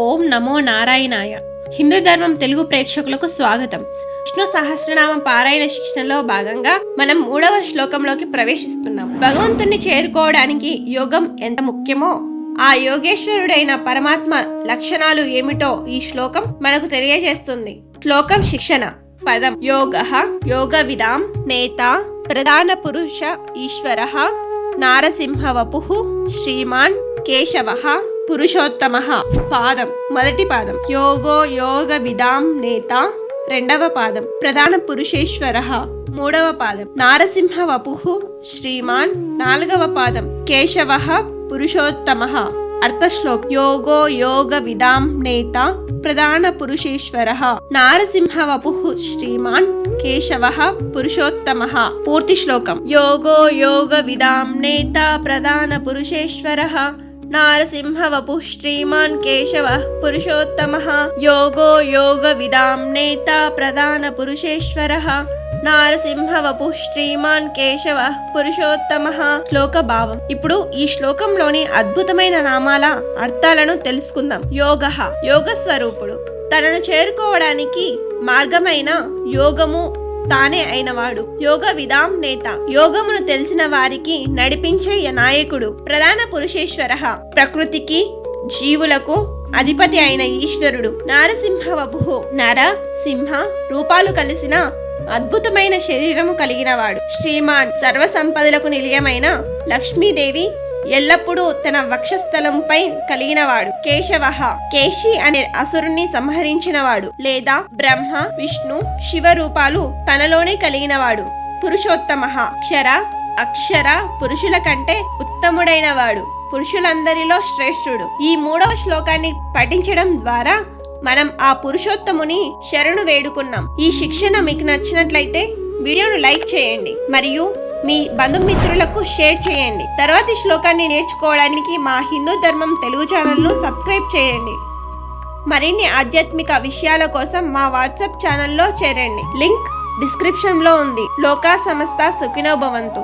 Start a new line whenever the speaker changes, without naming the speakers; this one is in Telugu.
ఓం నమో నారాయణాయ. హిందూ ధర్మం తెలుగు ప్రేక్షకులకు స్వాగతం. విష్ణు సహస్రనామం పారాయణ శిక్షణలో భాగంగా మనం 3వ శ్లోకంలోకి ప్రవేశిస్తున్నాం. భగవంతుణ్ణి చేరుకోవడానికి యోగం ఎంత ముఖ్యమో, ఆ యోగేశ్వరుడైన పరమాత్మ లక్షణాలు ఏమిటో ఈ శ్లోకం మనకు తెలియజేస్తుంది. శ్లోకం శిక్షణ. పదం యోగః యోగ విదాం నేత ప్రధాన పురుష ఈశ్వరః నారసింహవపుః శ్రీమాన్ కేశవః పురుషోత్తమః. పాదం. మొదటి పాదం యోగో యోగ విదాం నేత, రెండవ పాదం ప్రధాన పురుషేశ్వరః, మూడవ పాదం నారసింహవపుః శ్రీమాన్, నాలుగవ పాదం కేశవః పురుషోత్తమః. అర్థశ్లోకం. యోగో యోగ విదాం నేత ప్రధాన పురుషేశ్వరః నారసింహవపుః శ్రీమాన్ కేశవః పురుషోత్తమః. పూర్తి శ్లోకం. యోగో యోగ విదాం నేత ప్రధాన పురుషేశ్వరః నారసింహవపుః శ్రీమాన్ కేశవః పురుషోత్తమః. యోగో యోగ విదాం నేత ప్రధాన పురుషేశ్వరః నారసింహవపుః శ్రీమాన్ కేశవః పురుషోత్తమః. శ్లోక భావం. ఇప్పుడు ఈ శ్లోకంలోని అద్భుతమైన నామాల అర్థాలను తెలుసుకుందాం. యోగః యోగ స్వరూపుడు, తనను చేరుకోవడానికి మార్గమైన యోగము తానే అయినవాడు. యోగ విదాం నేత, యోగమును తెలిసిన వారికి నడిపించే నాయకుడు. ప్రధాన పురుషేశ్వరః, ప్రకృతికి జీవులకు అధిపతి అయిన ఈశ్వరుడు. నారసింహవపుః, నర సింహ రూపాలు కలిసిన అద్భుతమైన శరీరము కలిగినవాడు. శ్రీమాన్, సర్వ సంపదలకు నిలయమైన లక్ష్మీదేవి ఎల్లప్పుడూ తన వక్షస్థలంపై కలిగినవాడు. కేశవః, కేశి అనే అసురుణ్ణి సంహరించినవాడు లేదా బ్రహ్మ విష్ణు శివ రూపాలు తనలోనే కలిగినవాడు. పురుషోత్తమః, క్షర అక్షర పురుషుల కంటే ఉత్తముడైన వాడు, పురుషులందరిలో శ్రేష్ఠుడు. ఈ 3వ శ్లోకాన్ని పఠించడం ద్వారా మనం ఆ పురుషోత్తముని శరణు వేడుకున్నాం. ఈ శిక్షణ మీకు నచ్చినట్లయితే వీడియోను లైక్ చేయండి మరియు మీ బంధుమిత్రులకు షేర్ చేయండి. తర్వాతి శ్లోకాన్ని నేర్చుకోవడానికి మా హిందూ ధర్మం తెలుగు ఛానల్ను సబ్స్క్రైబ్ చేయండి. మరిన్ని ఆధ్యాత్మిక విషయాల కోసం మా వాట్సాప్ ఛానల్లో చేరండి. లింక్ డిస్క్రిప్షన్లో ఉంది. లోకా సమస్త సుఖినో భవంతు.